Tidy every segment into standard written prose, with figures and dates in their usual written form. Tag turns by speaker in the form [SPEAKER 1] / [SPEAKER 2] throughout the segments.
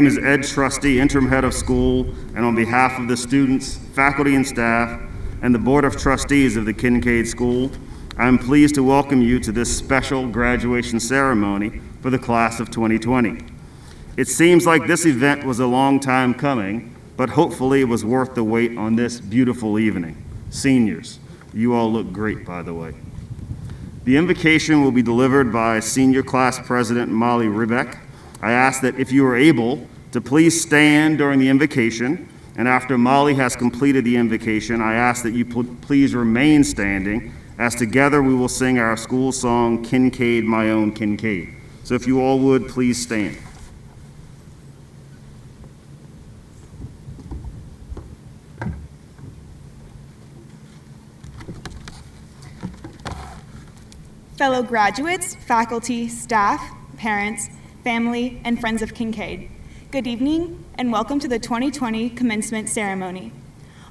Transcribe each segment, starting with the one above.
[SPEAKER 1] as Ed Trustee, Interim Head of School, and on behalf of the students, faculty, and staff, and the Board of Trustees of the Kinkaid School, I am pleased to welcome you to this special graduation ceremony for the class of 2020. It seems like this event was a long time coming, but hopefully it was worth the wait on this beautiful evening. Seniors, you all look great, by the way. The invocation will be delivered by Senior Class President Molly Ribeck. I ask that if you are able to please stand during the invocation, and after Molly has completed the invocation, I ask that you please remain standing, as together we will sing our school song, Kinkaid, My Own Kinkaid. So if you all would, please stand.
[SPEAKER 2] Fellow graduates, faculty, staff, parents, family, and friends of Kinkaid, good evening and welcome to the 2020 commencement ceremony.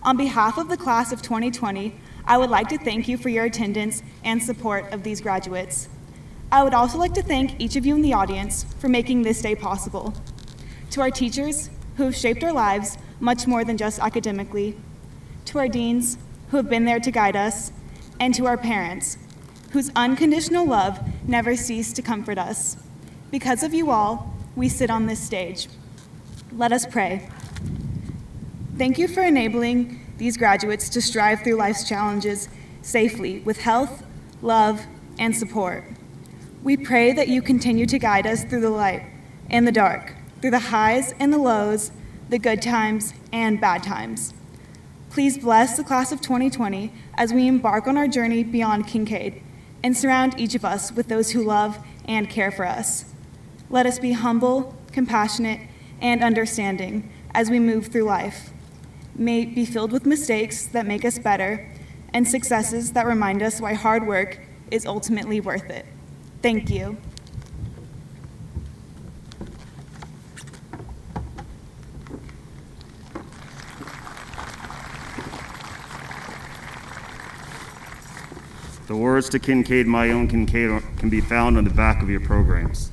[SPEAKER 2] On behalf of the class of 2020, I would like to thank you for your attendance and support of these graduates. I would also like to thank each of you in the audience for making this day possible. To our teachers who have shaped our lives much more than just academically, to our deans who have been there to guide us, and to our parents whose unconditional love never ceased to comfort us. Because of you all, we sit on this stage. Let us pray. Thank you for enabling these graduates to strive through life's challenges safely with health, love, and support. We pray that you continue to guide us through the light and the dark, through the highs and the lows, the good times and bad times. Please bless the class of 2020 as we embark on our journey beyond Kinkaid and surround each of us with those who love and care for us. Let us be humble, compassionate, and understanding as we move through life. May it be filled with mistakes that make us better and successes that remind us why hard work is ultimately worth it. Thank you.
[SPEAKER 1] The words to Kinkaid, My Own Kinkaid can be found on the back of your programs.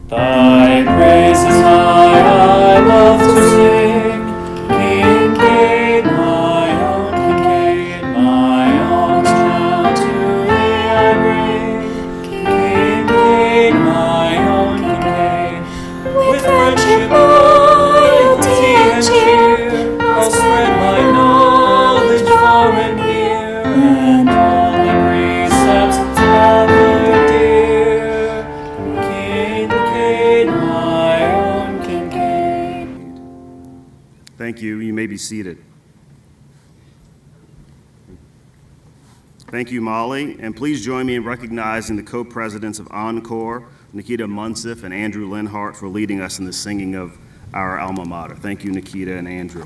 [SPEAKER 3] Thy praise is high, I love to sing. Kinkaid, my own Kinkaid, my own crown to thee I bring. Kinkaid, my own Kinkaid, with friendship, loyalty, and cheer, I'll spread my knowledge far and near, and all the precepts ever dear. Kinkaid, my own Kinkaid.
[SPEAKER 1] Thank you. You may be seated. Thank you, Molly. And please join me in recognizing the co-presidents of Encore, Nikita Munsif and Andrew Linhart, for leading us in the singing of our alma mater. Thank you, Nikita and Andrew.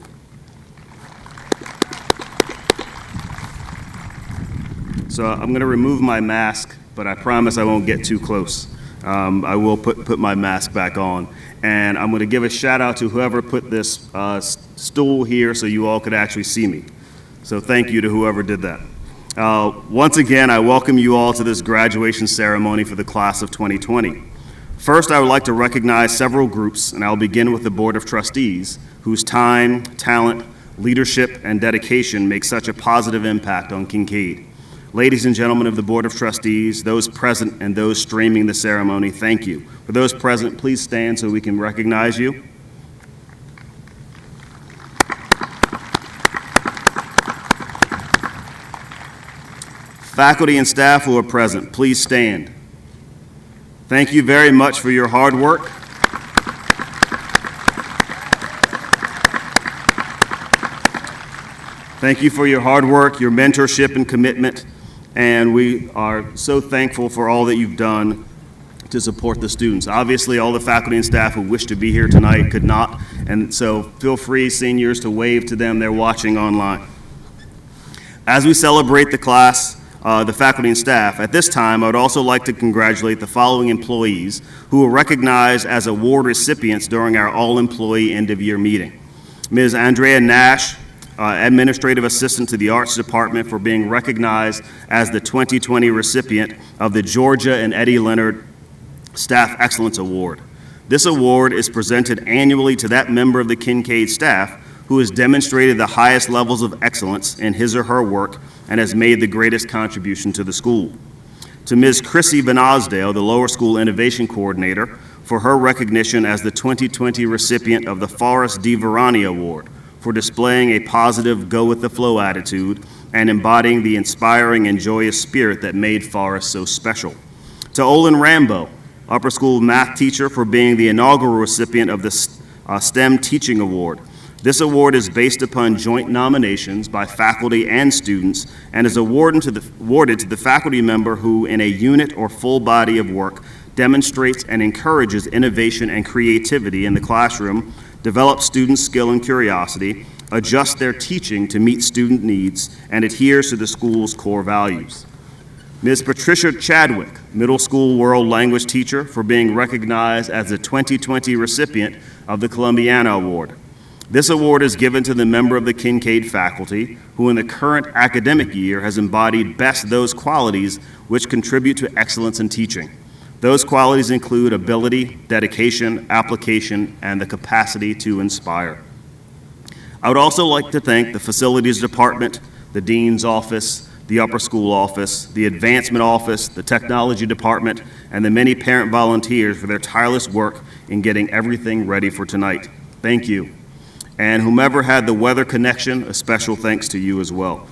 [SPEAKER 1] So I'm going to remove my mask, but I promise I won't get too close. I will put my mask back on. And I'm going to give a shout out to whoever put this stool here so you all could actually see me. So thank you to whoever did that. Once again, I welcome you all to this graduation ceremony for the class of 2020. First, I would like to recognize several groups, and I'll begin with the Board of Trustees, whose time, talent, leadership, and dedication make such a positive impact on Kinkaid. Ladies and gentlemen of the Board of Trustees, those present and those streaming the ceremony, thank you. For those present, please stand so we can recognize you. Faculty and staff who are present, please stand. Thank you very much for your hard work. Thank you for your hard work, your mentorship and commitment, and we are so thankful for all that you've done to support the students. Obviously, all the faculty and staff who wish to be here tonight could not, and so feel free, seniors, to wave to them. They're watching online. As we celebrate the class, the faculty and staff, at this time, I would also like to congratulate the following employees who were recognized as award recipients during our all-employee end-of-year meeting. Ms. Andrea Nash, Administrative Assistant to the Arts Department, for being recognized as the 2020 recipient of the Georgia and Eddie Leonard Staff Excellence Award. This award is presented annually to that member of the Kinkaid staff who has demonstrated the highest levels of excellence in his or her work and has made the greatest contribution to the school. To Ms. Chrissy Van Osdale, the Lower School Innovation Coordinator, for her recognition as the 2020 recipient of the Forrest D. Varani Award for displaying a positive, go-with-the-flow attitude and embodying the inspiring and joyous spirit that made Forrest so special. To Olin Rambo, upper school math teacher, for being the inaugural recipient of the STEM Teaching Award. This award is based upon joint nominations by faculty and students and is awarded to the faculty member who, in a unit or full body of work, demonstrates and encourages innovation and creativity in the classroom, develops student skill and curiosity, adjusts their teaching to meet student needs, and adheres to the school's core values. Ms. Patricia Chadwick, middle school world language teacher, for being recognized as the 2020 recipient of the Columbiana Award. This award is given to the member of the Kinkaid faculty who in the current academic year has embodied best those qualities which contribute to excellence in teaching. Those qualities include ability, dedication, application, and the capacity to inspire. I would also like to thank the Facilities Department, the Dean's Office, the Upper School Office, the Advancement Office, the Technology Department, and the many parent volunteers for their tireless work in getting everything ready for tonight. Thank you. And whomever had the weather connection, a special thanks to you as well.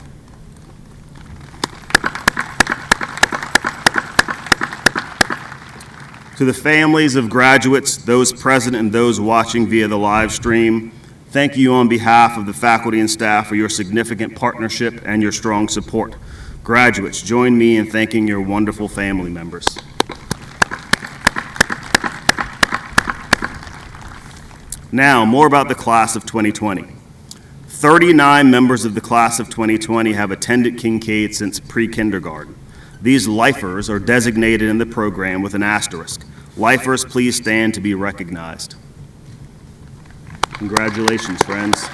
[SPEAKER 1] To the families of graduates, those present and those watching via the live stream, thank you on behalf of the faculty and staff for your significant partnership and your strong support. Graduates, join me in thanking your wonderful family members. Now, more about the class of 2020. 39 members of the class of 2020 have attended Kinkaid since pre-kindergarten. These lifers are designated in the program with an asterisk. Lifers, please stand to be recognized. Congratulations, friends.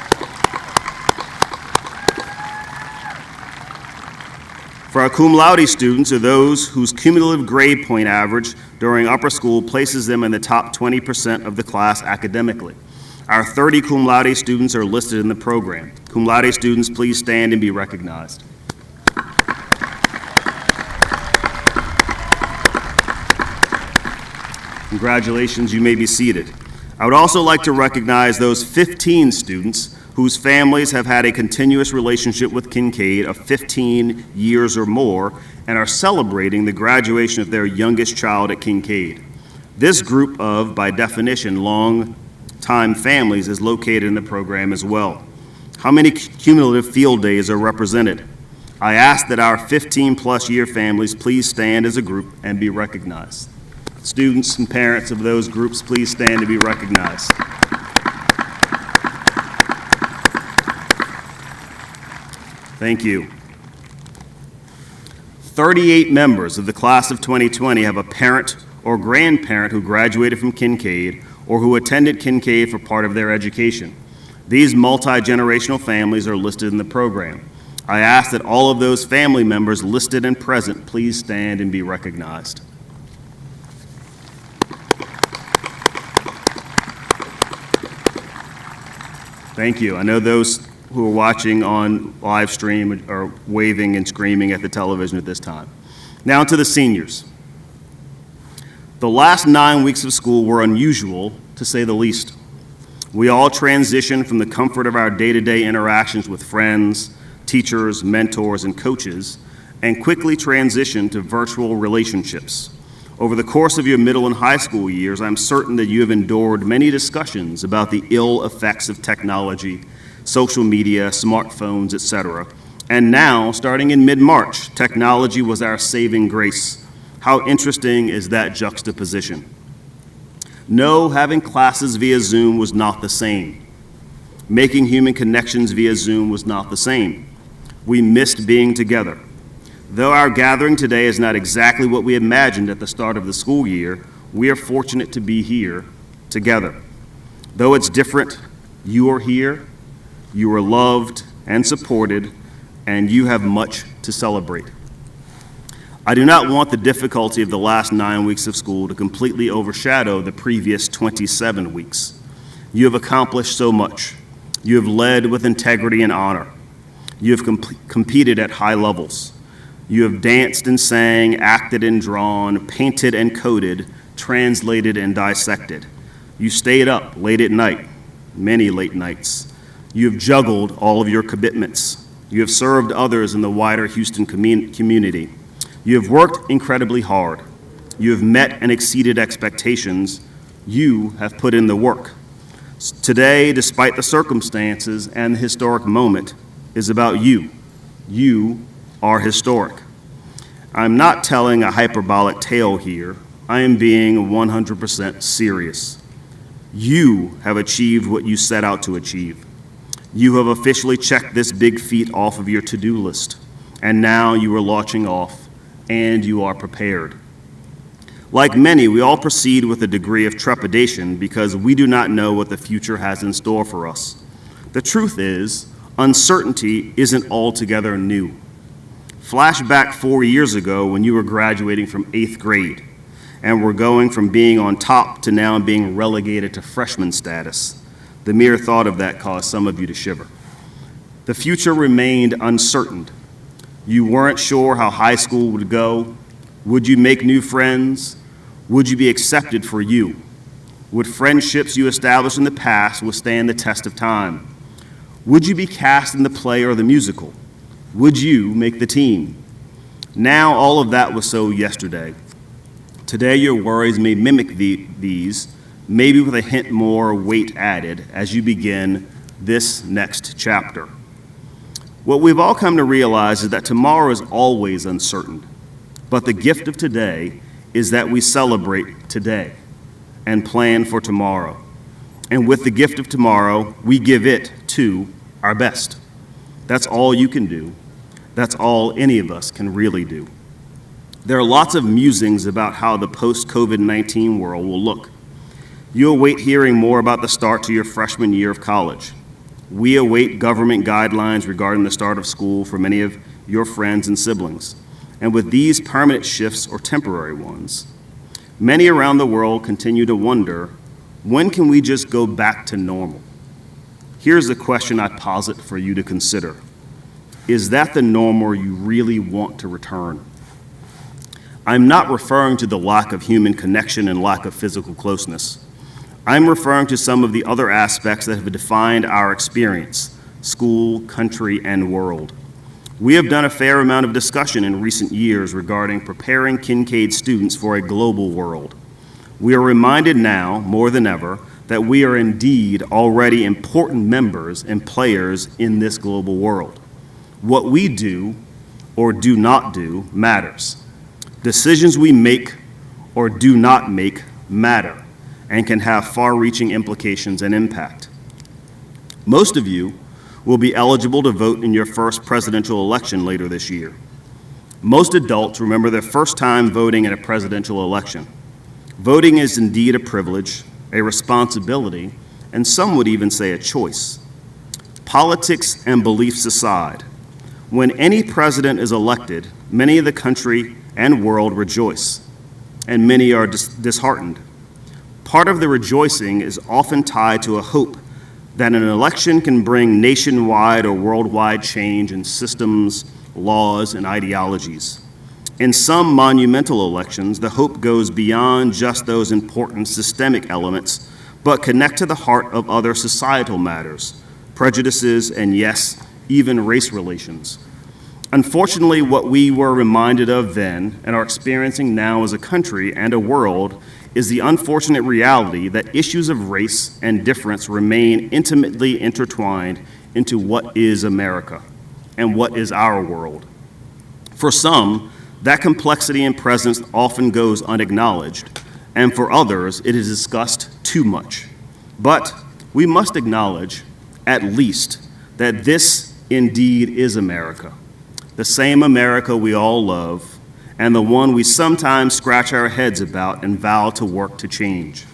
[SPEAKER 1] For our cum laude students, are those whose cumulative grade point average during upper school places them in the top 20% of the class academically. Our 30 cum laude students are listed in the program. Cum laude students, please stand and be recognized. Congratulations, you may be seated. I would also like to recognize those 15 students whose families have had a continuous relationship with Kinkaid of 15 years or more and are celebrating the graduation of their youngest child at Kinkaid. This group of, by definition, long-time families is located in the program as well. How many cumulative field days are represented? I ask that our 15-plus year families please stand as a group and be recognized. Students and parents of those groups, please stand to be recognized. Thank you. 38 members of the class of 2020 have a parent or grandparent who graduated from Kinkaid or who attended Kinkaid for part of their education. These multi-generational families are listed in the program. I ask that all of those family members listed and present please stand and be recognized. Thank you. I know those who are watching on live stream are waving and screaming at the television at this time. Now to the seniors. The last 9 weeks of school were unusual, to say the least. We all transitioned from the comfort of our day-to-day interactions with friends, teachers, mentors, and coaches, and quickly transitioned to virtual relationships. Over the course of your middle and high school years, I'm certain that you have endured many discussions about the ill effects of technology, social media, smartphones, etc. And now, starting in mid-March, technology was our saving grace. How interesting is that juxtaposition? No, having classes via Zoom was not the same. Making human connections via Zoom was not the same. We missed being together. Though our gathering today is not exactly what we imagined at the start of the school year, we are fortunate to be here together. Though it's different, you are here You are loved and supported, and you have much to celebrate. I do not want the difficulty of the last 9 weeks of school to completely overshadow the previous 27 weeks. You have accomplished so much. You have led with integrity and honor. You have competed at high levels. You have danced and sang, acted and drawn, painted and coded, translated and dissected. You stayed up late at night, many late nights. You have juggled all of your commitments. You have served others in the wider Houston community. You have worked incredibly hard. You have met and exceeded expectations. You have put in the work. Today, despite the circumstances and the historic moment, is about you. You are historic. I'm not telling a hyperbolic tale here. I am being 100% serious. You have achieved what you set out to achieve. You have officially checked this big feat off of your to-do list, and now you are launching off, and you are prepared. Like many, we all proceed with a degree of trepidation because we do not know what the future has in store for us. The truth is, uncertainty isn't altogether new. Flash back 4 years ago when you were graduating from 8th grade, and were going from being on top to now being relegated to freshman status. The mere thought of that caused some of you to shiver. The future remained uncertain. You weren't sure how high school would go. Would you make new friends? Would you be accepted for you? Would friendships you established in the past withstand the test of time? Would you be cast in the play or the musical? Would you make the team? Now all of that was so yesterday. Today your worries may mimic these, maybe with a hint more weight added as you begin this next chapter. What we've all come to realize is that tomorrow is always uncertain, but the gift of today is that we celebrate today and plan for tomorrow. And with the gift of tomorrow, we give it to our best. That's all you can do. That's all any of us can really do. There are lots of musings about how the post-COVID-19 world will look. You await hearing more about the start to your freshman year of college. We await government guidelines regarding the start of school for many of your friends and siblings. And with these permanent shifts or temporary ones, many around the world continue to wonder, when can we just go back to normal? Here's the question I posit for you to consider. Is that the normal you really want to return? I'm not referring to the lack of human connection and lack of physical closeness. I'm referring to some of the other aspects that have defined our experience, school, country, and world. We have done a fair amount of discussion in recent years regarding preparing Kinkaid students for a global world. We are reminded now, more than ever, that we are indeed already important members and players in this global world. What we do or do not do matters. Decisions we make or do not make matter and can have far-reaching implications and impact. Most of you will be eligible to vote in your first presidential election later this year. Most adults remember their first time voting in a presidential election. Voting is indeed a privilege, a responsibility, and some would even say a choice. Politics and beliefs aside, when any president is elected, many of the country and world rejoice, and many are disheartened. Part of the rejoicing is often tied to a hope that an election can bring nationwide or worldwide change in systems, laws, and ideologies. In some monumental elections, the hope goes beyond just those important systemic elements, but connect to the heart of other societal matters, prejudices, and yes, even race relations. Unfortunately, what we were reminded of then and are experiencing now as a country and a world is the unfortunate reality that issues of race and difference remain intimately intertwined into what is America and what is our world. For some, that complexity and presence often goes unacknowledged, and for others, it is discussed too much. But we must acknowledge, at least, that this indeed is America. The same America we all love, and the one we sometimes scratch our heads about and vow to work to change.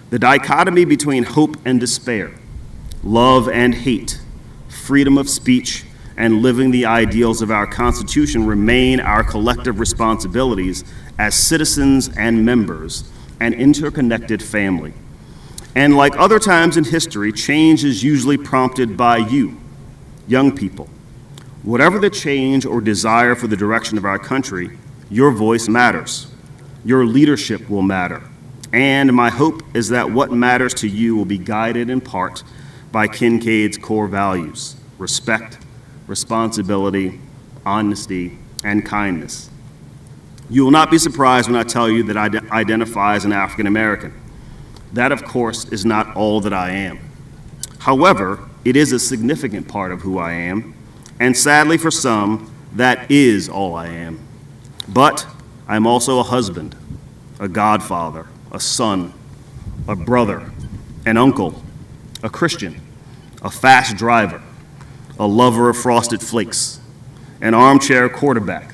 [SPEAKER 1] The dichotomy between hope and despair, love and hate, freedom of speech, and living the ideals of our Constitution remain our collective responsibilities as citizens and members, an interconnected family. And like other times in history, change is usually prompted by you, young people. Whatever the change or desire for the direction of our country, your voice matters. Your leadership will matter. And my hope is that what matters to you will be guided in part by Kinkaid's core values: respect, responsibility, honesty, and kindness. You will not be surprised when I tell you that I identify as an African American. That, of course, is not all that I am. However, it is a significant part of who I am, and sadly for some, that is all I am. But I'm also a husband, a godfather, a son, a brother, an uncle, a Christian, a fast driver, a lover of Frosted Flakes, an armchair quarterback,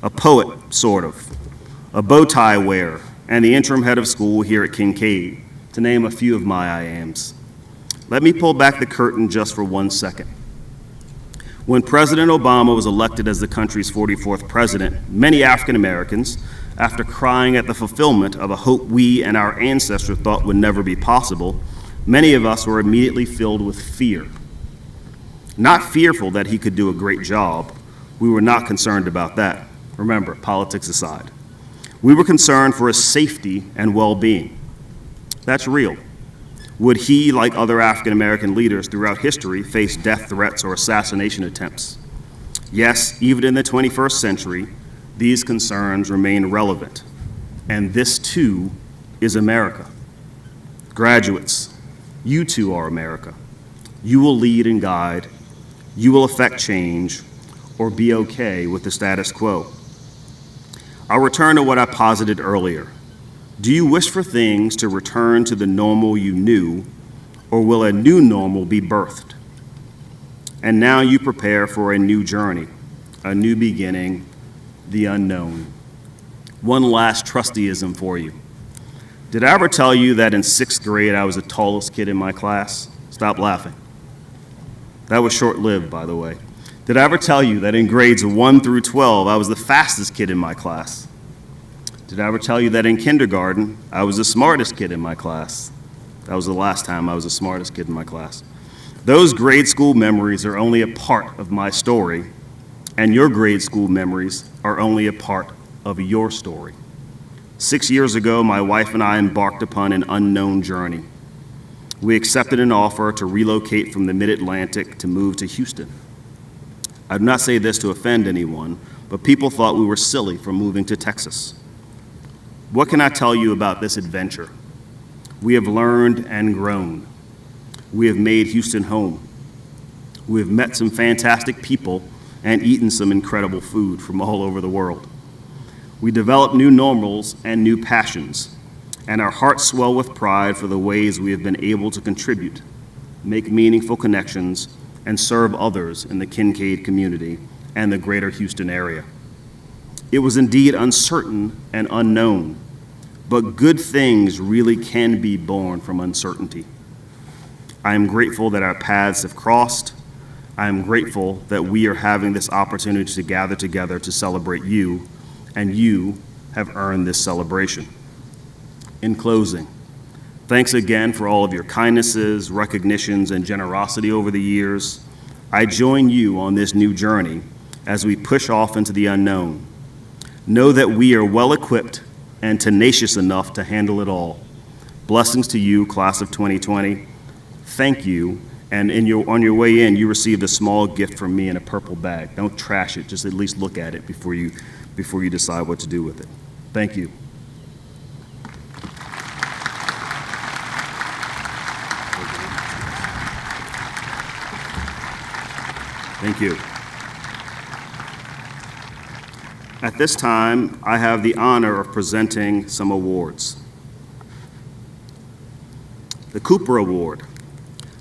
[SPEAKER 1] a poet, sort of, a bow tie wearer, and the interim head of school here at Kinkaid, to name a few of my I ams. Let me pull back the curtain just for 1 second. When President Obama was elected as the country's 44th president, many African Americans, after crying at the fulfillment of a hope we and our ancestors thought would never be possible, many of us were immediately filled with fear. Not fearful that he could do a great job. We were not concerned about that. Remember, politics aside. We were concerned for his safety and well-being. That's real. Would he, like other African American leaders throughout history, face death threats or assassination attempts? Yes, even in the 21st century, these concerns remain relevant. And this too is America. Graduates, you too are America. You will lead and guide. You will affect change or be okay with the status quo. I'll return to what I posited earlier. Do you wish for things to return to the normal you knew, or will a new normal be birthed? And now you prepare for a new journey, a new beginning, the unknown. One last trusteeism for you. Did I ever tell you that in 6th grade I was the tallest kid in my class? Stop laughing. That was short-lived, by the way. Did I ever tell you that in grades 1 through 12 I was the fastest kid in my class? Did I ever tell you that in kindergarten, I was the smartest kid in my class? That was the last time I was the smartest kid in my class. Those grade school memories are only a part of my story, and your grade school memories are only a part of your story. 6 years ago, my wife and I embarked upon an unknown journey. We accepted an offer to relocate from the Mid-Atlantic to move to Houston. I do not say this to offend anyone, but people thought we were silly for moving to Texas. What can I tell you about this adventure? We have learned and grown. We have made Houston home. We have met some fantastic people and eaten some incredible food from all over the world. We develop new normals and new passions, and our hearts swell with pride for the ways we have been able to contribute, make meaningful connections, and serve others in the Kinkaid community and the greater Houston area. It was indeed uncertain and unknown, but good things really can be born from uncertainty. I am grateful that our paths have crossed. I am grateful that we are having this opportunity to gather together to celebrate you, and you have earned this celebration. In closing, thanks again for all of your kindnesses, recognitions, and generosity over the years. I join you on this new journey as we push off into the unknown. Know that we are well-equipped and tenacious enough to handle it all. Blessings to you, class of 2020. Thank you, and on your way in, you received a small gift from me in a purple bag. Don't trash it, just at least look at it before you decide what to do with it. Thank you. Thank you. At this time, I have the honor of presenting some awards. The Cooper Award.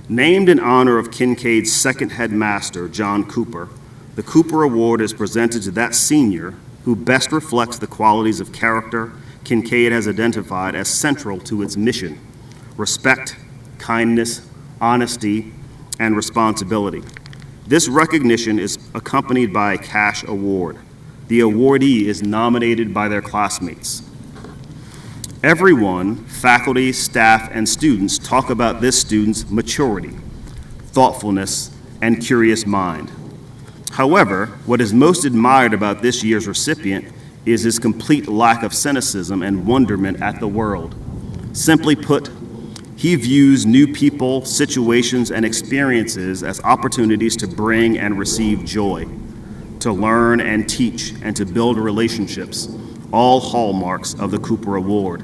[SPEAKER 1] Named in honor of Kinkaid's second headmaster, John Cooper, the Cooper Award is presented to that senior who best reflects the qualities of character Kinkaid has identified as central to its mission: respect, kindness, honesty, and responsibility. This recognition is accompanied by a cash award. The awardee is nominated by their classmates. Everyone, faculty, staff, and students talk about this student's maturity, thoughtfulness, and curious mind. However, what is most admired about this year's recipient is his complete lack of cynicism and wonderment at the world. Simply put, he views new people, situations, and experiences as opportunities to bring and receive joy, to learn and teach, and to build relationships, all hallmarks of the Cooper Award.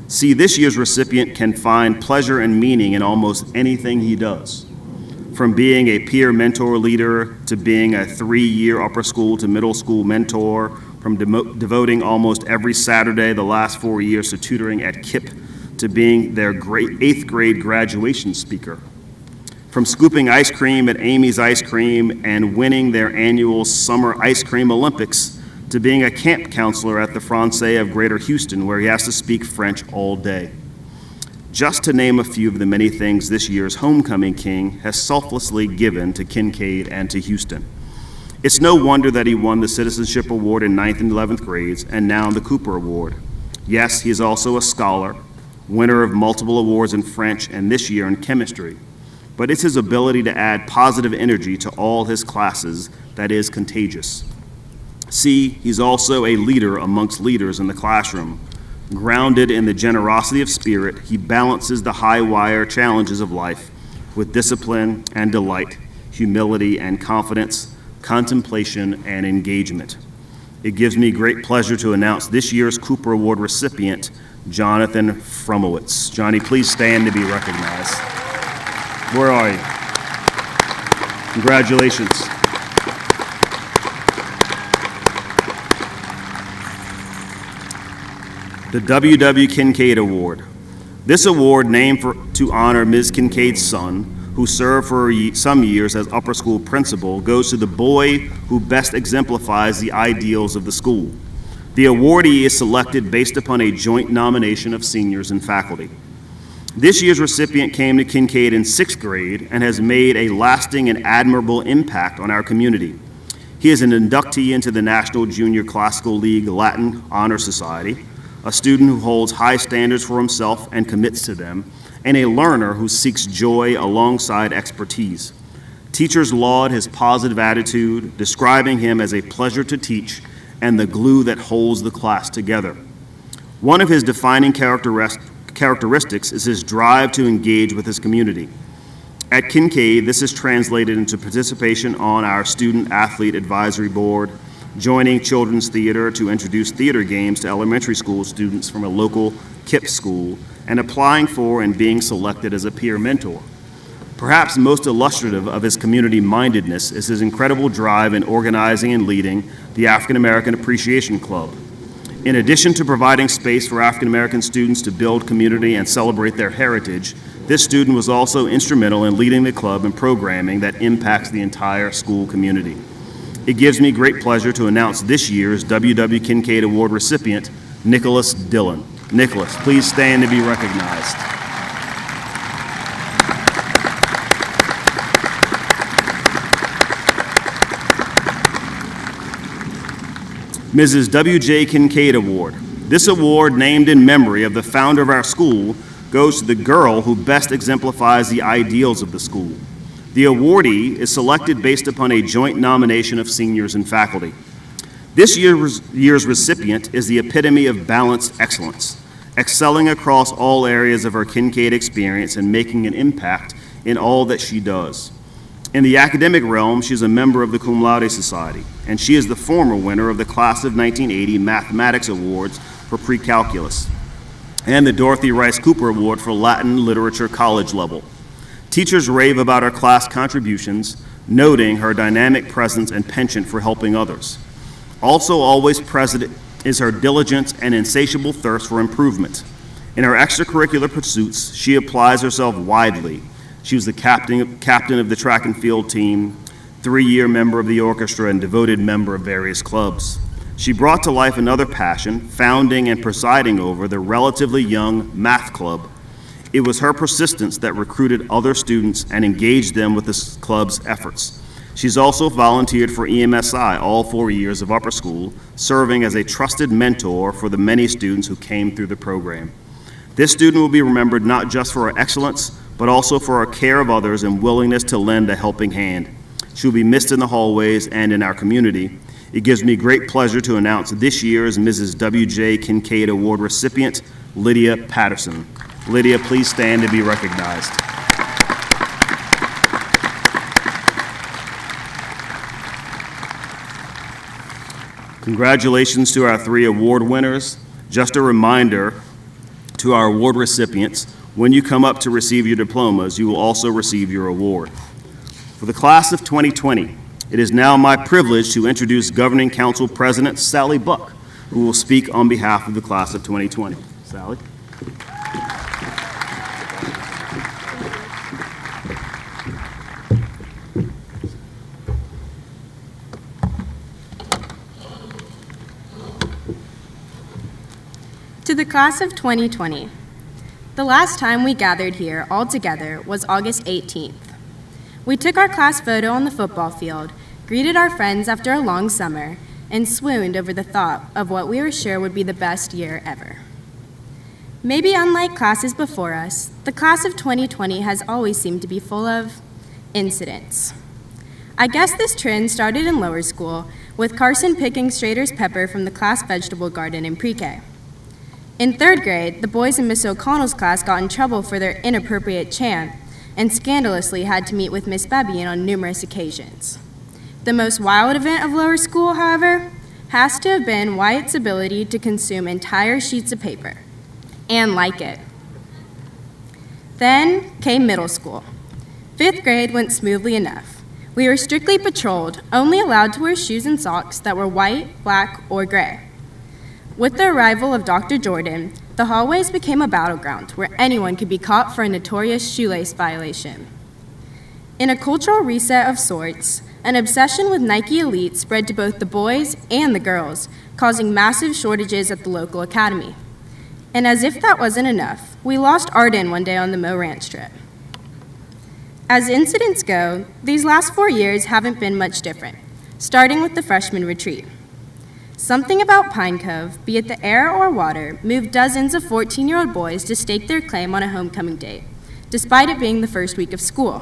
[SPEAKER 1] See, this year's recipient can find pleasure and meaning in almost anything he does. From being a peer mentor leader to being a 3-year upper school to middle school mentor, from devoting almost every Saturday the last 4 years to tutoring at KIPP to being their 8th grade graduation speaker. From scooping ice cream at Amy's Ice Cream and winning their annual Summer Ice Cream Olympics to being a camp counselor at the Francais of Greater Houston, where he has to speak French all day. Just to name a few of the many things this year's homecoming king has selflessly given to Kinkaid and to Houston. It's no wonder that he won the Citizenship Award in 9th and 11th grades and now the Cooper Award. Yes, he is also a scholar, winner of multiple awards in French and this year in chemistry. But it's his ability to add positive energy to all his classes that is contagious. See, he's also a leader amongst leaders in the classroom. Grounded in the generosity of spirit, he balances the high-wire challenges of life with discipline and delight, humility and confidence, contemplation and engagement. It gives me great pleasure to announce this year's Cooper Award recipient, Jonathan Fromowitz. Johnny, please stand to be recognized. Where are you? Congratulations. The W.W. Kinkaid Award. This award, named to honor Ms. Kinkaid's son, who served for some years as upper school principal, goes to the boy who best exemplifies the ideals of the school. The awardee is selected based upon a joint nomination of seniors and faculty. This year's recipient came to Kinkaid in 6th grade and has made a lasting and admirable impact on our community. He is an inductee into the National Junior Classical League Latin Honor Society, a student who holds high standards for himself and commits to them, and a learner who seeks joy alongside expertise. Teachers laud his positive attitude, describing him as a pleasure to teach and the glue that holds the class together. One of his defining characteristics is his drive to engage with his community. At Kinkaid, this is translated into participation on our Student Athlete Advisory Board, joining Children's Theater to introduce theater games to elementary school students from a local KIPP school, and applying for and being selected as a peer mentor. Perhaps most illustrative of his community-mindedness is his incredible drive in organizing and leading the African American Appreciation Club. In addition to providing space for African American students to build community and celebrate their heritage, this student was also instrumental in leading the club and programming that impacts the entire school community. It gives me great pleasure to announce this year's W.W. Kinkaid Award recipient, Nicholas Dillon. Nicholas, please stand to be recognized. Mrs. W.J. Kinkaid Award. This award, named in memory of the founder of our school, goes to the girl who best exemplifies the ideals of the school. The awardee is selected based upon a joint nomination of seniors and faculty. This year's recipient is the epitome of balanced excellence, excelling across all areas of her Kinkaid experience and making an impact in all that she does. In the academic realm, she is a member of the Cum Laude Society, and she is the former winner of the Class of 1980 Mathematics Awards for Pre-Calculus and the Dorothy Rice Cooper Award for Latin Literature College level. Teachers rave about her class contributions, noting her dynamic presence and penchant for helping others. Also always present is her diligence and insatiable thirst for improvement. In her extracurricular pursuits, she applies herself widely. She was the captain of the track and field team, 3-year member of the orchestra, and devoted member of various clubs. She brought to life another passion, founding and presiding over the relatively young math club. It was her persistence that recruited other students and engaged them with the club's efforts. She's also volunteered for EMSI all 4 years of upper school, serving as a trusted mentor for the many students who came through the program. This student will be remembered not just for her excellence, but also for her care of others and willingness to lend a helping hand. She will be missed in the hallways and in our community. It gives me great pleasure to announce this year's Mrs. W.J. Kinkaid Award recipient, Lydia Patterson. Lydia, please stand to be recognized. Congratulations to our 3 award winners. Just a reminder to our award recipients, when you come up to receive your diplomas, you will also receive your award. For the class of 2020, it is now my privilege to introduce Governing Council President Sally Buck, who will speak on behalf of the class of 2020. Sally.
[SPEAKER 4] To the class of 2020, the last time we gathered here all together was August 18th. We took our class photo on the football field, greeted our friends after a long summer, and swooned over the thought of what we were sure would be the best year ever. Maybe unlike classes before us, the class of 2020 has always seemed to be full of incidents. I guess this trend started in lower school, with Carson picking Strader's pepper from the class vegetable garden in pre-K. In 3rd grade, the boys in Miss O'Connell's class got in trouble for their inappropriate chant and scandalously had to meet with Miss Bebian on numerous occasions. The most wild event of lower school, however, has to have been Wyatt's ability to consume entire sheets of paper and like it. Then came middle school. 5th grade went smoothly enough. We were strictly patrolled, only allowed to wear shoes and socks that were white, black, or gray. With the arrival of Dr. Jordan, the hallways became a battleground where anyone could be caught for a notorious shoelace violation. In a cultural reset of sorts, an obsession with Nike Elite spread to both the boys and the girls, causing massive shortages at the local academy. And as if that wasn't enough, we lost Arden one day on the Mo Ranch trip. As incidents go, these last 4 years haven't been much different, starting with the freshman retreat. Something about Pine Cove, be it the air or water, moved dozens of 14-year-old boys to stake their claim on a homecoming date, despite it being the first week of school.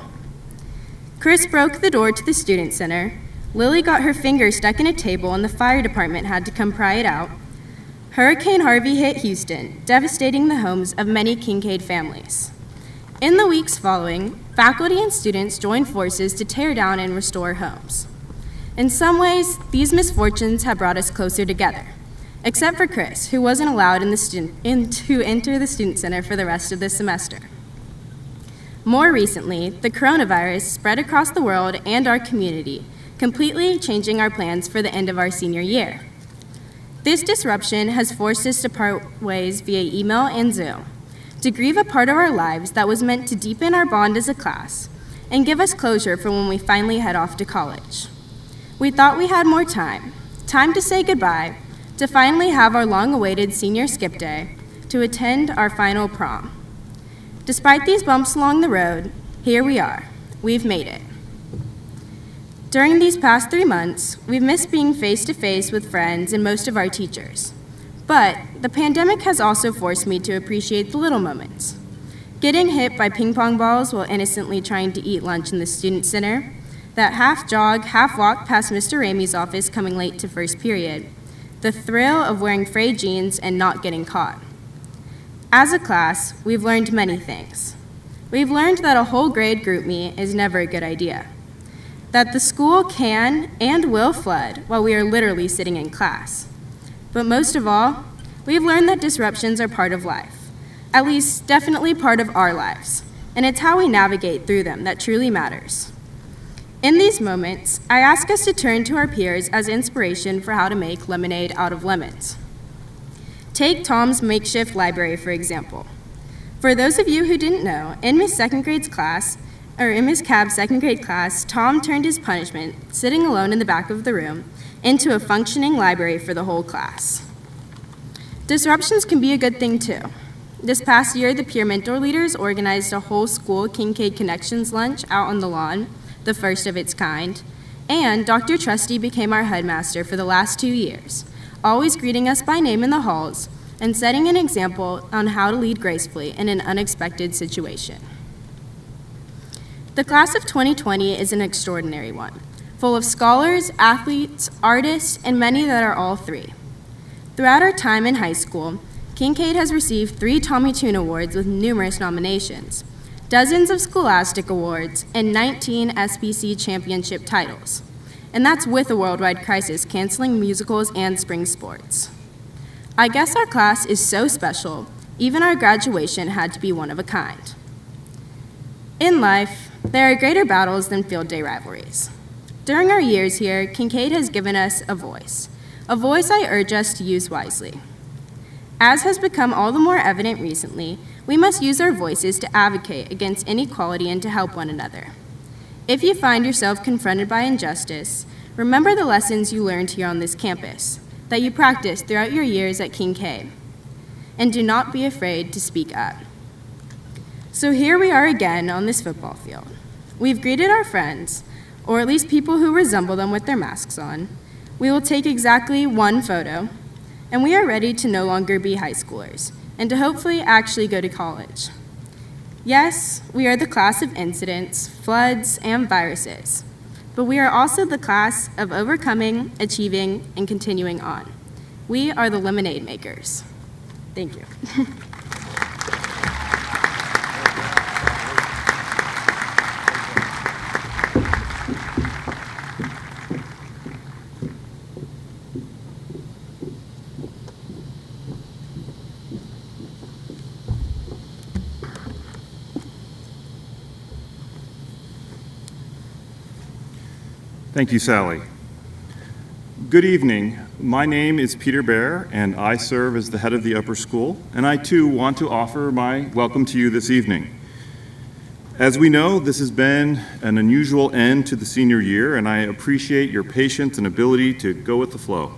[SPEAKER 4] Chris broke the door to the student center, Lily got her finger stuck in a table and the fire department had to come pry it out. Hurricane Harvey hit Houston, devastating the homes of many Kinkaid families. In the weeks following, faculty and students joined forces to tear down and restore homes. In some ways, these misfortunes have brought us closer together, except for Chris, who wasn't allowed to enter the student center for the rest of the semester. More recently, the coronavirus spread across the world and our community, completely changing our plans for the end of our senior year. This disruption has forced us to part ways via email and Zoom, to grieve a part of our lives that was meant to deepen our bond as a class and give us closure for when we finally head off to college. We thought we had more time to say goodbye, to finally have our long-awaited senior skip day, to attend our final prom. Despite these bumps along the road, here we are. We've made it. During these past 3 months, we've missed being face-to-face with friends and most of our teachers. But the pandemic has also forced me to appreciate the little moments. Getting hit by ping pong balls while innocently trying to eat lunch in the student center, that half jog, half walk past Mr. Ramey's office coming late to first period, the thrill of wearing frayed jeans and not getting caught. As a class, we've learned many things. We've learned that a whole grade group meet is never a good idea, that the school can and will flood while we are literally sitting in class. But most of all, we've learned that disruptions are part of life, at least definitely part of our lives, and it's how we navigate through them that truly matters. In these moments, I ask us to turn to our peers as inspiration for how to make lemonade out of lemons. Take Tom's makeshift library, for example. For those of you who didn't know, in Miss Cab's second grade class, Tom turned his punishment, sitting alone in the back of the room, into a functioning library for the whole class. Disruptions can be a good thing too. This past year, the peer mentor leaders organized a whole school Kinkaid Connections lunch out on the lawn, the first of its kind. And Dr. Trusty became our headmaster for the last 2 years, always greeting us by name in the halls and setting an example on how to lead gracefully in an unexpected situation. The class of 2020 is an extraordinary one, full of scholars, athletes, artists, and many that are all three. Throughout our time in high school, Kinkaid has received 3 Tommy Tune Awards with numerous nominations, dozens of scholastic awards, and 19 SPC championship titles. And that's with a worldwide crisis canceling musicals and spring sports. I guess our class is so special, even our graduation had to be one of a kind. In life, there are greater battles than field day rivalries. During our years here, Kinkaid has given us a voice I urge us to use wisely. As has become all the more evident recently, we must use our voices to advocate against inequality and to help one another. If you find yourself confronted by injustice, remember the lessons you learned here on this campus, that you practiced throughout your years at Kinkaid, and do not be afraid to speak up. So here we are again on this football field. We've greeted our friends, or at least people who resemble them with their masks on. We will take exactly 1 photo, and we are ready to no longer be high schoolers, and to hopefully actually go to college. Yes, we are the class of incidents, floods, and viruses, but we are also the class of overcoming, achieving, and continuing on. We are the lemonade makers. Thank you.
[SPEAKER 5] Thank you, Sally. Good evening. My name is Peter Bear, and I serve as the head of the upper school, and I too want to offer my welcome to you this evening. As we know, this has been an unusual end to the senior year, and I appreciate your patience and ability to go with the flow.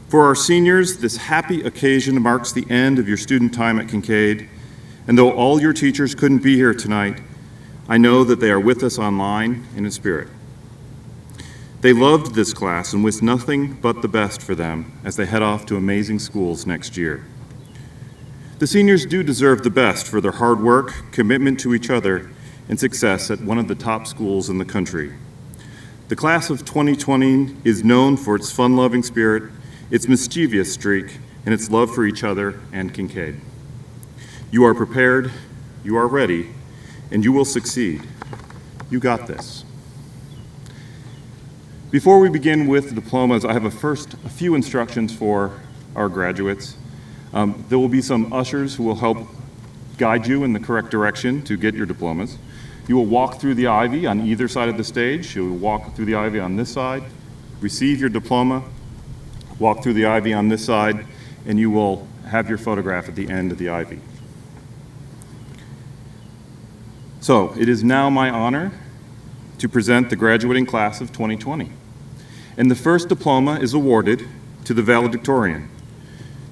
[SPEAKER 5] For our seniors, this happy occasion marks the end of your student time at Kinkaid, and though all your teachers couldn't be here tonight, I know that they are with us online and in spirit. They loved this class and wish nothing but the best for them as they head off to amazing schools next year. The seniors do deserve the best for their hard work, commitment to each other, and success at one of the top schools in the country. The class of 2020 is known for its fun-loving spirit, its mischievous streak, and its love for each other and Kinkaid. You are prepared, you are ready, and you will succeed. You got this. Before we begin with the diplomas, I have a few instructions for our graduates. There will be some ushers who will help guide you in the correct direction to get your diplomas. You will walk through the ivy on either side of the stage. You will walk through the ivy on this side, receive your diploma, walk through the ivy on this side, and you will have your photograph at the end of the ivy. So, it is now my honor to present the graduating class of 2020. And the first diploma is awarded to the valedictorian.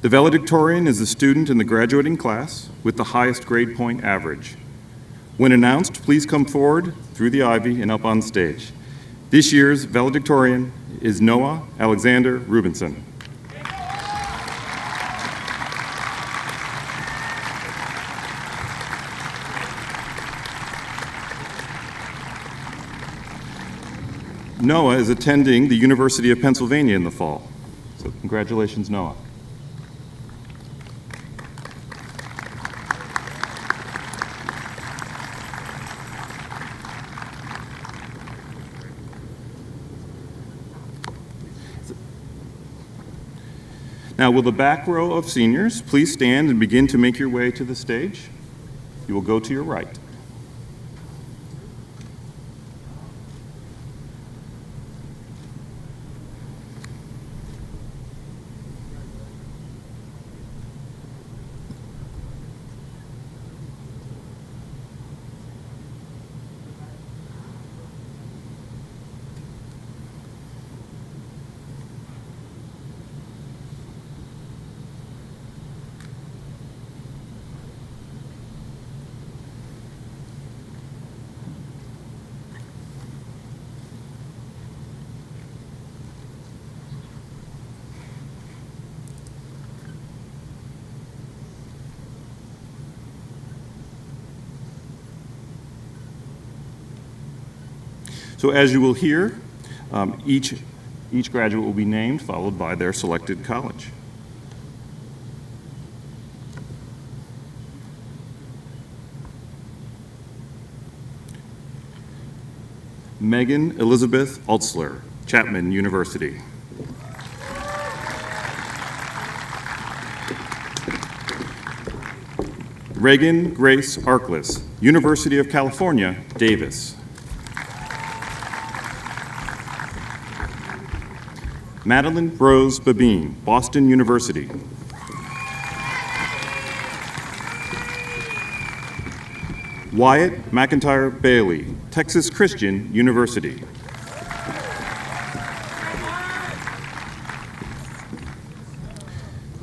[SPEAKER 5] The valedictorian is the student in the graduating class with the highest grade point average. When announced, please come forward through the ivy and up on stage. This year's valedictorian is Noah Alexander Rubinson. Noah is attending the University of Pennsylvania in the fall. So congratulations, Noah. Now, will the back row of seniors please stand and begin to make your way to the stage? You will go to your right. So as you will hear, each graduate will be named, followed by their selected college. Megan Elizabeth Altzler, Chapman University. Reagan Grace Arkless, University of California, Davis. Madeline Rose Babine, Boston University. Wyatt McIntyre Bailey, Texas Christian University.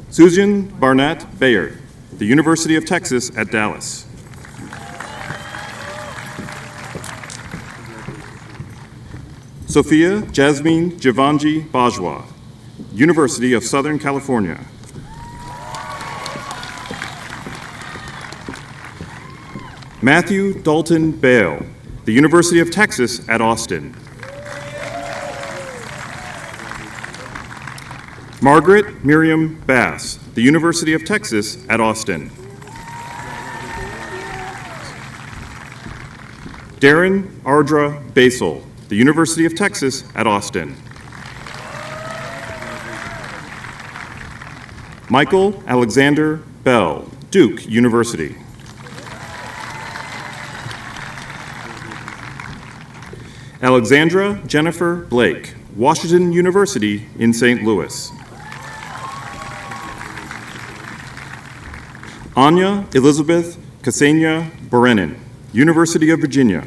[SPEAKER 5] Susan Barnett Bayard, the University of Texas at Dallas. Sophia Jasmine Jivanji Bajwa, University of Southern California. Matthew Dalton Bale, the University of Texas at Austin. Margaret Miriam Bass, the University of Texas at Austin. Darren Ardra Basel, the University of Texas at Austin. Michael Alexander Bell, Duke University. Alexandra Jennifer Blake, Washington University in St. Louis. Anya Elizabeth Ksenia Berenin, University of Virginia.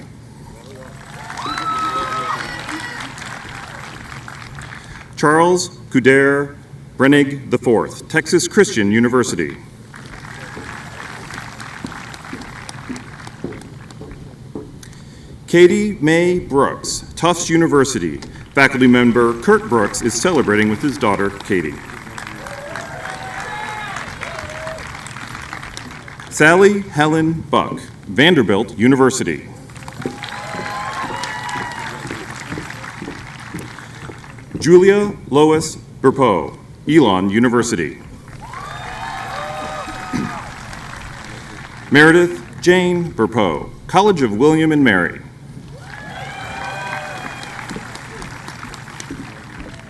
[SPEAKER 5] Charles Couder Brenig IV, Texas Christian University. Katie Mae Brooks, Tufts University. Faculty member Kurt Brooks is celebrating with his daughter, Katie. Sally Helen Buck, Vanderbilt University. Julia Lois Burpo, Elon University. Meredith Jane Burpo, College of William and Mary.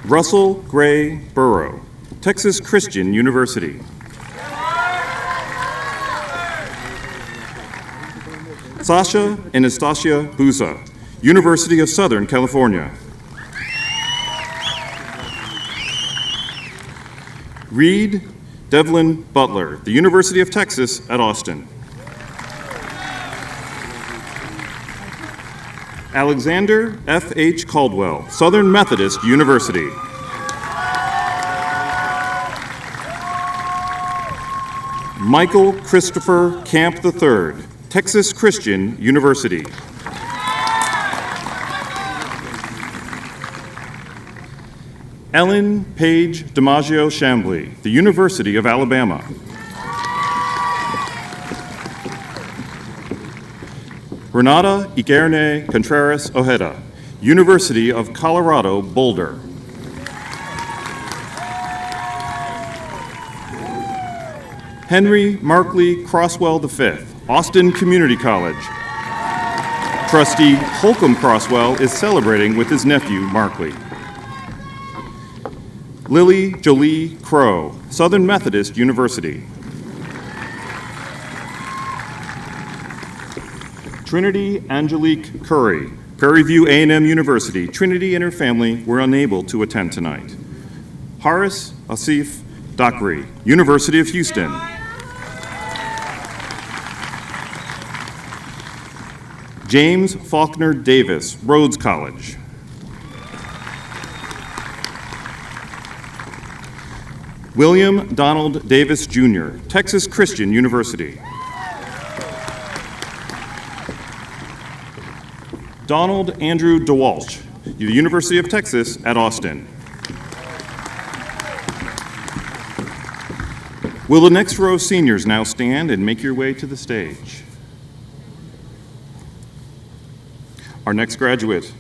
[SPEAKER 5] Russell Gray Burrow, Texas Christian University. Sasha Anastasia Buza, University of Southern California. Reed Devlin Butler, the University of Texas at Austin. Alexander F.H. Caldwell, Southern Methodist University. Michael Christopher Camp III, Texas Christian University. Ellen Page DiMaggio Chambly, the University of Alabama. Renata Igerne Contreras Ojeda, University of Colorado Boulder. Henry Markley Crosswell V, Austin Community College. Trustee Holcomb Crosswell is celebrating with his nephew, Markley. Lily Jolie Crow, Southern Methodist University. Trinity Angelique Curry, Prairie View A&M University. Trinity and her family were unable to attend tonight. Haris Asif Dakri, University of Houston. James Faulkner Davis, Rhodes College. William Donald Davis Jr., Texas Christian University. Donald Andrew DeWalsh, the University of Texas at Austin. Will the next row of seniors now stand and make your way to the stage? Our next graduate,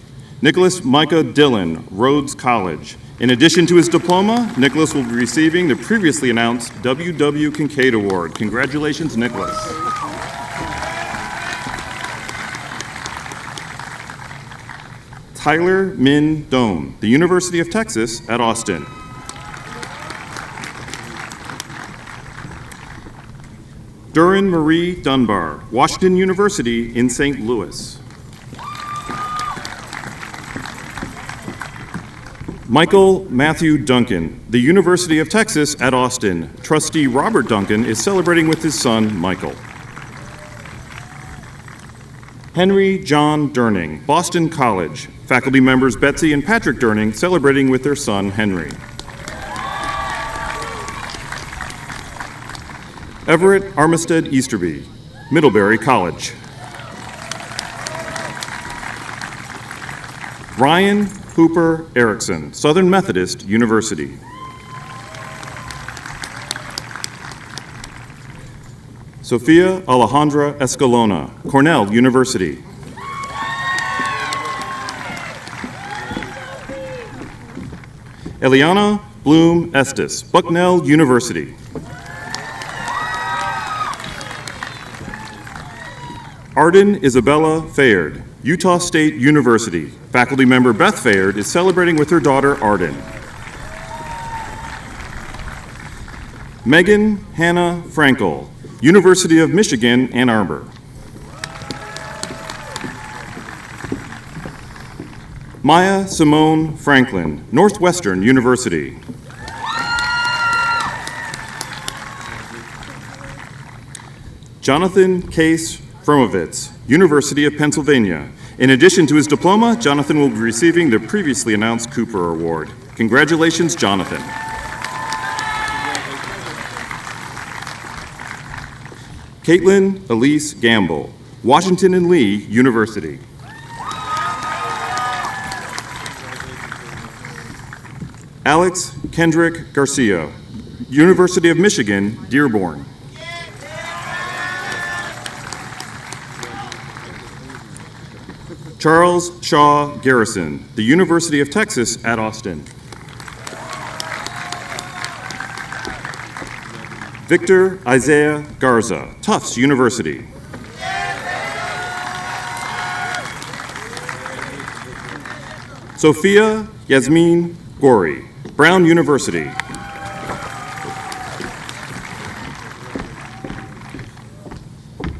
[SPEAKER 5] Nicholas Micah Dillon, Rhodes College. In addition to his diploma, Nicholas will be receiving the previously announced W.W. Kinkaid Award. Congratulations, Nicholas. Tyler Min Doan, the University of Texas at Austin. Durin Marie Dunbar, Washington University in St. Louis. Michael Matthew Duncan, the University of Texas at Austin. Trustee Robert Duncan is celebrating with his son, Michael. Henry John Durning, Boston College. Faculty members Betsy and Patrick Durning celebrating with their son, Henry. Everett Armistead Easterby, Middlebury College. Ryan Hooper Erickson, Southern Methodist University. Sofia Alejandra Escalona, Cornell University. Eliana Bloom Estes, Bucknell University. Arden Isabella Fayard, Utah State University. Faculty member Beth Fayard is celebrating with her daughter Arden. Megan Hannah Frankel, University of Michigan, Ann Arbor. Maya Simone Franklin, Northwestern University. Jonathan Case Fromovitz, University of Pennsylvania. In addition to his diploma, Jonathan will be receiving the previously announced Cooper Award. Congratulations, Jonathan. Caitlin Elise Gamble, Washington and Lee University. Alex Kendrick Garcia, University of Michigan, Dearborn. Charles Shaw Garrison, the University of Texas at Austin. Victor Isaiah Garza, Tufts University. Sophia Yasmin Gori, Brown University.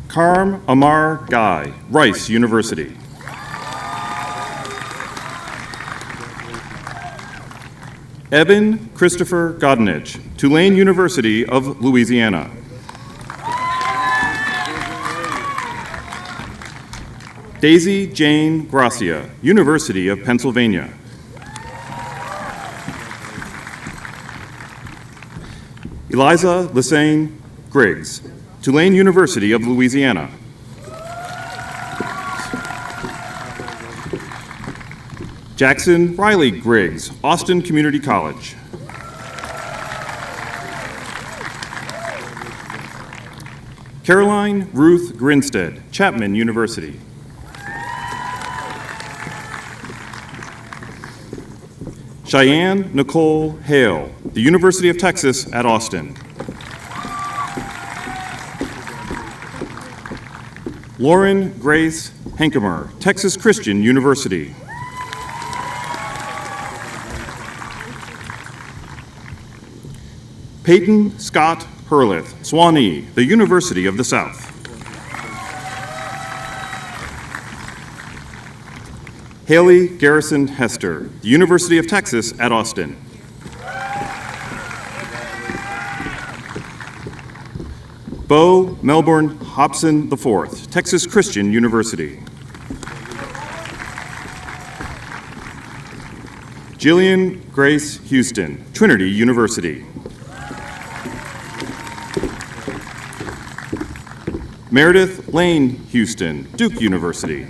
[SPEAKER 5] Karm Amar Guy, Rice University. Evan Christopher Godinich, Tulane University of Louisiana. Daisy Jane Gracia, University of Pennsylvania. Eliza Lisane Griggs, Tulane University of Louisiana. Jackson Riley Griggs, Austin Community College. Caroline Ruth Grinstead, Chapman University. Cheyenne Nicole Hale, the University of Texas at Austin. Lauren Grace Hankemer, Texas Christian University. Peyton Scott Hurlith, Swanee, the University of the South. Haley Garrison Hester, the University of Texas at Austin. Bo Melbourne Hobson IV, Texas Christian University. Jillian Grace Houston, Trinity University. Meredith Lane Houston, Duke University.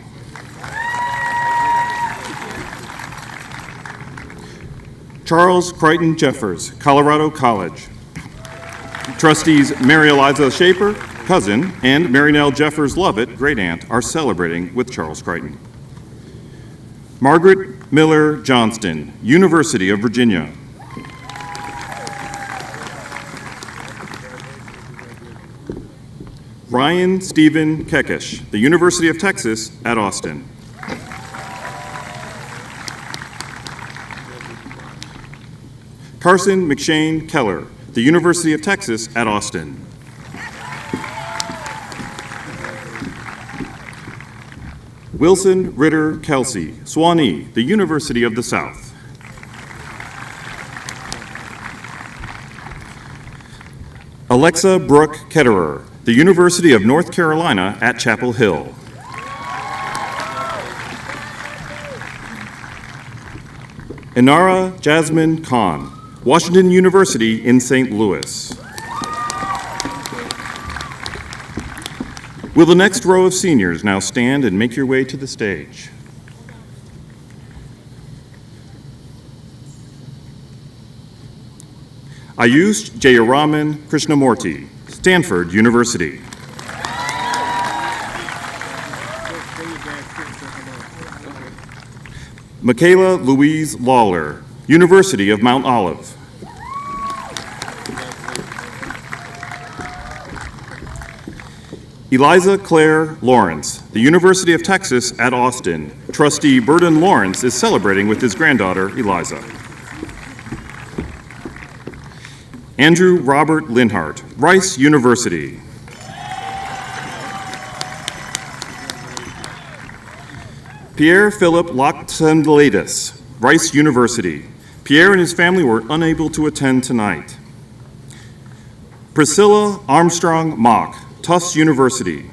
[SPEAKER 5] Charles Crichton Jeffers, Colorado College. Trustees Mary Eliza Shaper, cousin, and Mary Nell Jeffers Lovett, great aunt, are celebrating with Charles Crichton. Margaret Miller Johnston, University of Virginia. Ryan Stephen Kekish, the University of Texas at Austin. Carson McShane Keller, the University of Texas at Austin. Wilson Ritter Kelsey, Swanee, the University of the South. Alexa Brooke Ketterer, the University of North Carolina at Chapel Hill. Inara Jasmine Khan, Washington University in St. Louis. Will the next row of seniors now stand and make your way to the stage? Ayush Jayaraman Krishnamurti, Stanford University. Michaela Louise Lawler, University of Mount Olive. Eliza Claire Lawrence, the University of Texas at Austin. Trustee Burden Lawrence is celebrating with his granddaughter, Eliza. Andrew Robert Linhart, Rice University. Pierre Philip Loxendladis, Rice University. Pierre and his family were unable to attend tonight. Priscilla Armstrong Mock, Tufts University.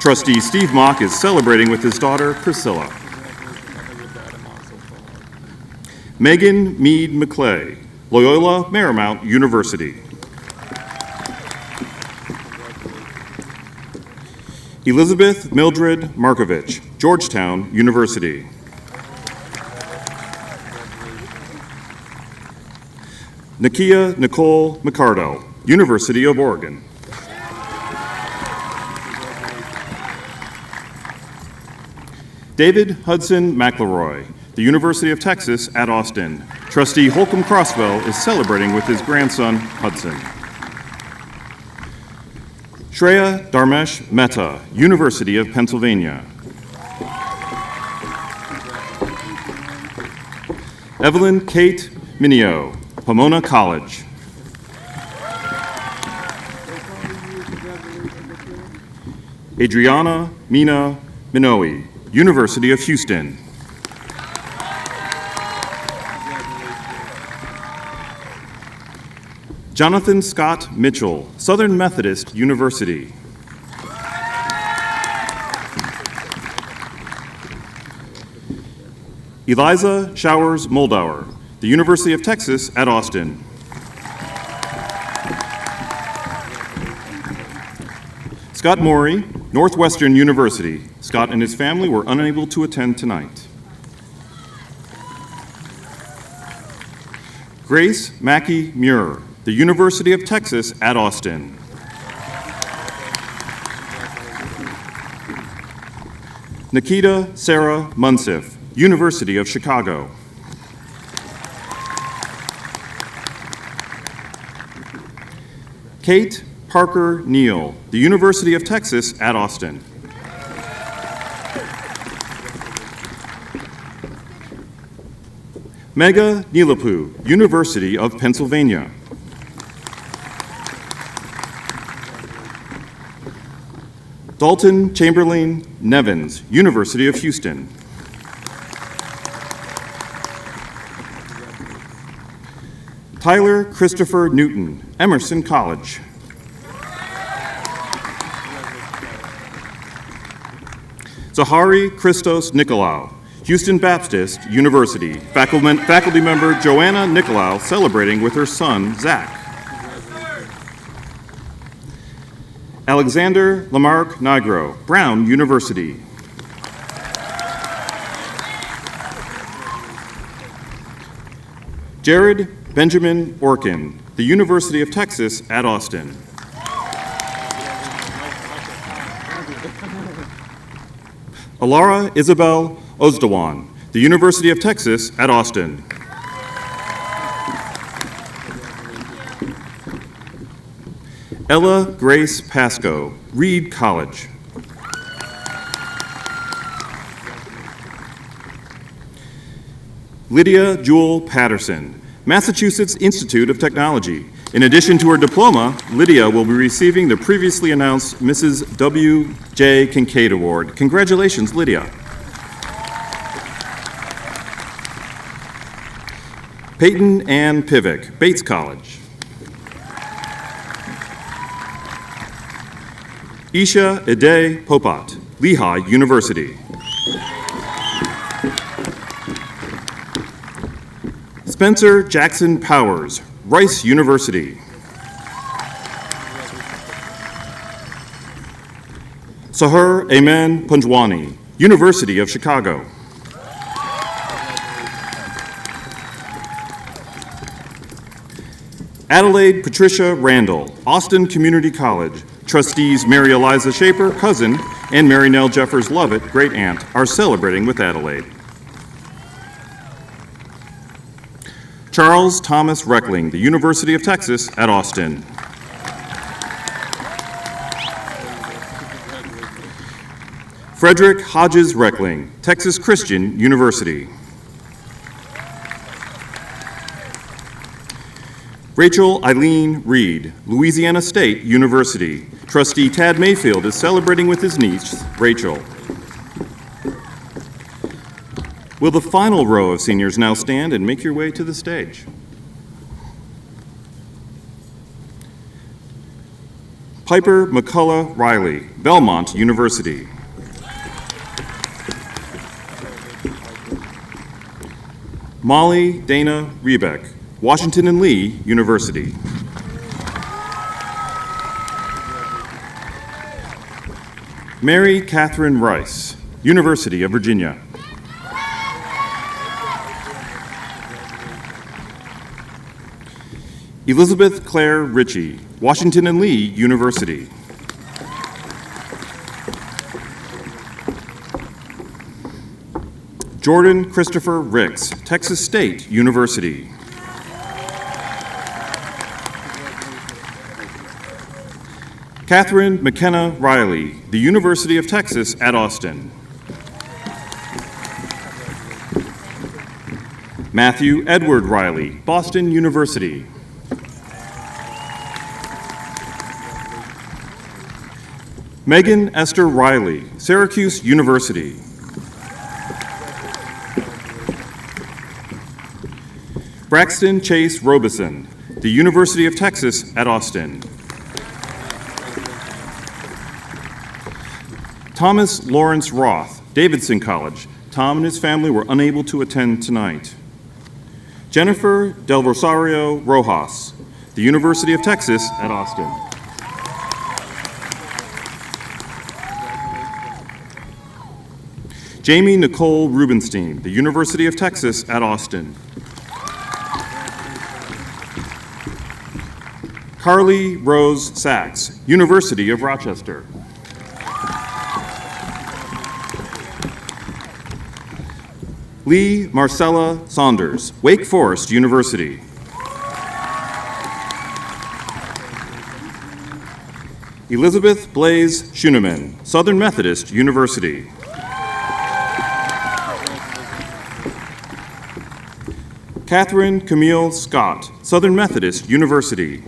[SPEAKER 5] Trustee Steve Mock is celebrating with his daughter, Priscilla. Megan Mead McClay, Loyola Marymount University. Elizabeth Mildred Markovich, Georgetown University. Nakia Nicole McCardell, University of Oregon. David Hudson McElroy, the University of Texas at Austin. Trustee Holcomb Crosswell is celebrating with his grandson, Hudson. Shreya Dharmesh Mehta, University of Pennsylvania. Evelyn Kate Minio, Pomona College. Adriana Mina Minoe, University of Houston. Jonathan Scott Mitchell, Southern Methodist University. Eliza Showers Moldauer, the University of Texas at Austin. Scott Morey, Northwestern University. Scott and his family were unable to attend tonight. Grace Mackey Muir, the University of Texas at Austin. Nikita Sarah Munsif, University of Chicago. Kate Parker Neal, the University of Texas at Austin. Megha Nilapu, University of Pennsylvania. Dalton Chamberlain Nevins, University of Houston. Tyler Christopher Newton, Emerson College. Zahari Christos Nicolau, Houston Baptist University. Faculty member Joanna Nicolau celebrating with her son, Zach. Alexander Lamarck Nigro, Brown University. Jared Benjamin Orkin, the University of Texas at Austin. Alara Isabel Ozdawan, the University of Texas at Austin. Ella Grace Pasco, Reed College. Lydia Jewel Patterson, Massachusetts Institute of Technology. In addition to her diploma, Lydia will be receiving the previously announced Mrs. W. J. Kinkaid Award. Congratulations, Lydia. Peyton Ann Pivick, Bates College. Isha Ide Popat, Lehigh University. Spencer Jackson Powers, Rice University. Sahur Amen Punjwani, University of Chicago. Adelaide Patricia Randall, Austin Community College. Trustees Mary Eliza Shaper, cousin, and Mary Nell Jeffers Lovett, great aunt, are celebrating with Adelaide. Charles Thomas Reckling, the University of Texas at Austin. Frederick Hodges Reckling, Texas Christian University. Rachel Eileen Reed, Louisiana State University. Trustee Tad Mayfield is celebrating with his niece, Rachel. Will the final row of seniors now stand and make your way to the stage? Piper McCullough Riley, Belmont University. Molly Dana Rebeck, Washington and Lee University. Mary Catherine Rice, University of Virginia. Elizabeth Claire Ritchie, Washington and Lee University. Jordan Christopher Ricks, Texas State University. Catherine McKenna Riley, the University of Texas at Austin. Matthew Edward Riley, Boston University. Megan Esther Riley, Syracuse University. Braxton Chase Robeson, the University of Texas at Austin. Thomas Lawrence Roth, Davidson College. Tom and his family were unable to attend tonight. Jennifer Del Rosario Rojas, the University of Texas at Austin. Jamie Nicole Rubenstein, the University of Texas at Austin. Carly Rose Sachs, University of Rochester. Lee Marcella Saunders, Wake Forest University. Elizabeth Blaze Schuneman, Southern Methodist University. Catherine Camille Scott, Southern Methodist University.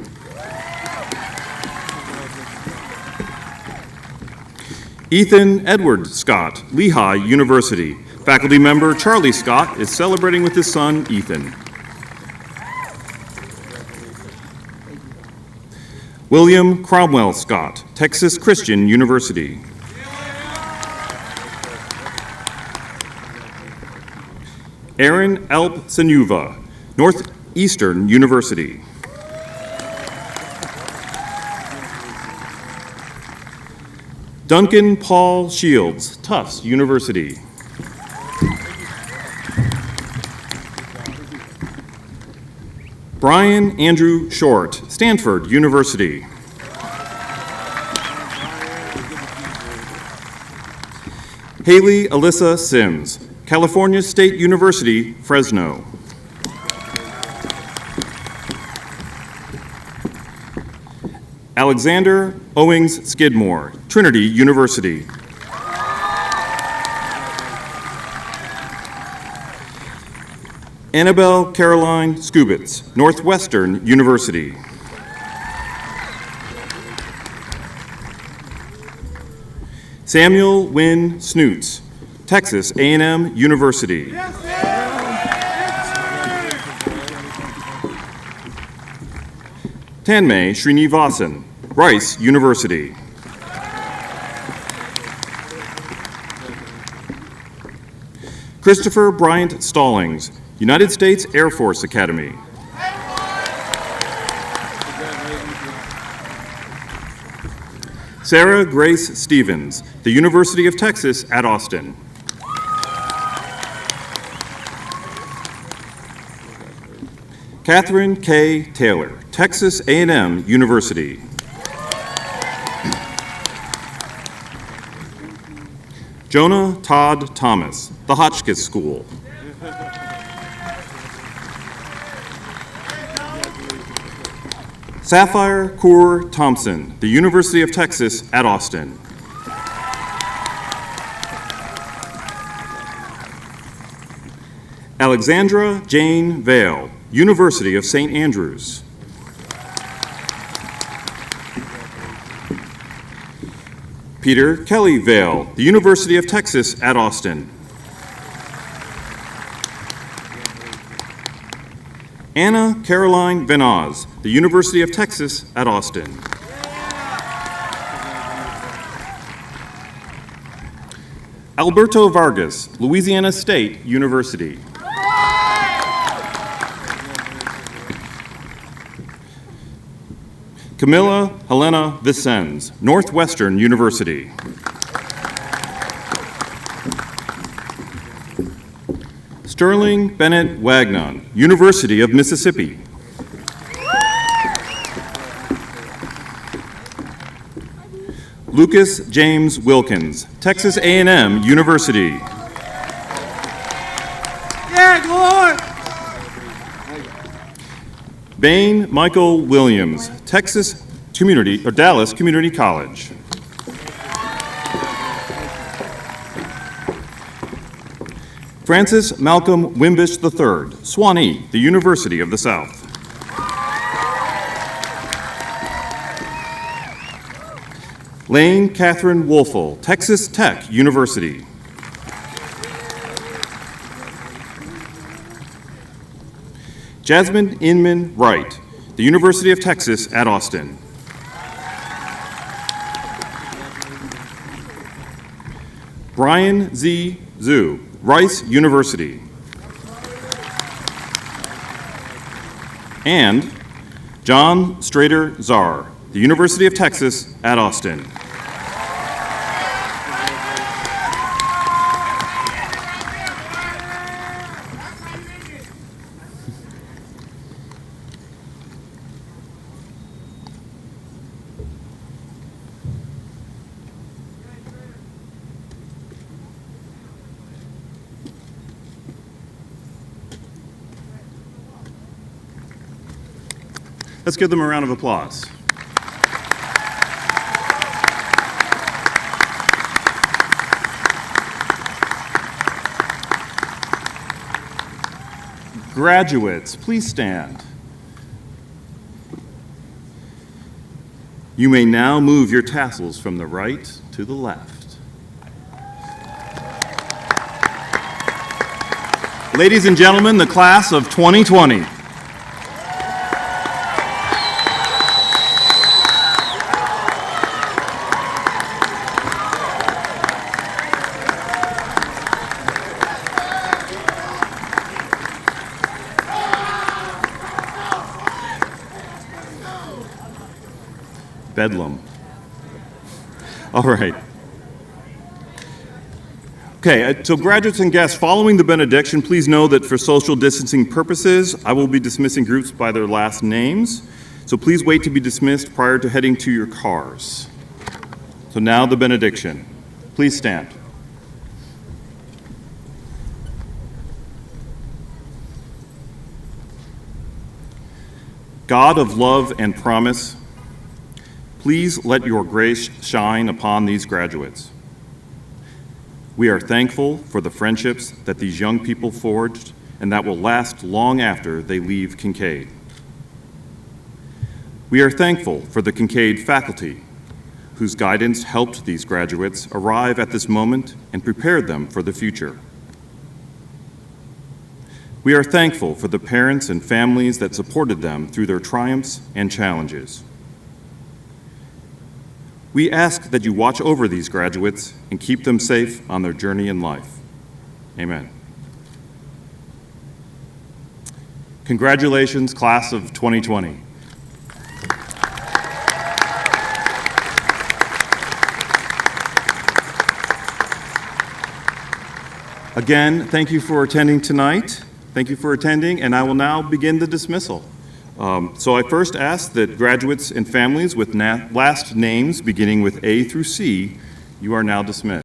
[SPEAKER 5] Ethan Edward Scott, Lehigh University. Faculty member Charlie Scott is celebrating with his son, Ethan. William Cromwell Scott, Texas Christian University. Aaron Elp Sanuva, Northeastern University. Duncan Paul Shields, Tufts University. Brian Andrew Short, Stanford University. Haley Alyssa Sims, California State University, Fresno. Alexander Owings Skidmore, Trinity University. Annabelle Caroline Skubitz, Northwestern University. Samuel Wynn Snoots, Texas A&M University. Tanmay Srinivasan, Rice University. Christopher Bryant Stallings, United States Air Force Academy. Sarah Grace Stevens, the University of Texas at Austin. Catherine K. Taylor, Texas A&M University. Jonah Todd Thomas, the Hotchkiss School. Sapphire Kaur Thompson, the University of Texas at Austin. Alexandra Jane Vale, University of St. Andrews. Peter Kelly Vale, the University of Texas at Austin. Anna Caroline Venaz, the University of Texas at Austin. Alberto Vargas, Louisiana State University. Camilla Helena Vicens, Northwestern University. Sterling Bennett Wagnon, University of Mississippi. Lucas James Wilkins, Texas A&M University.
[SPEAKER 3] Yeah, go on!
[SPEAKER 5] Bain Michael Williams, Dallas Community College. Francis Malcolm Wimbish III, Swanee, the University of the South. Lane Catherine Wolfel, Texas Tech University. Jasmine Inman Wright, the University of Texas at Austin. Brian Z. Zhu, Rice University. And John Strader Czar, the University of Texas at Austin. Let's give them a round of applause. Graduates, please stand. You may now move your tassels from the right to the left. Ladies and gentlemen, the class of 2020. Bedlam. All right. Okay, so graduates and guests, following the benediction, please know that for social distancing purposes, I will be dismissing groups by their last names. So please wait to be dismissed prior to heading to your cars. So now the benediction. Please stand. God of love and promise, please let your grace shine upon these graduates. We are thankful for the friendships that these young people forged and that will last long after they leave Kinkaid. We are thankful for the Kinkaid faculty, whose guidance helped these graduates arrive at this moment and prepared them for the future. We are thankful for the parents and families that supported them through their triumphs and challenges. We ask that you watch over these graduates and keep them safe on their journey in life. Amen. Congratulations, class of 2020. Again, thank you for attending tonight. Thank you for attending, and I will now begin the dismissal. So I first ask that graduates and families with last names beginning with A through C, you are now dismissed.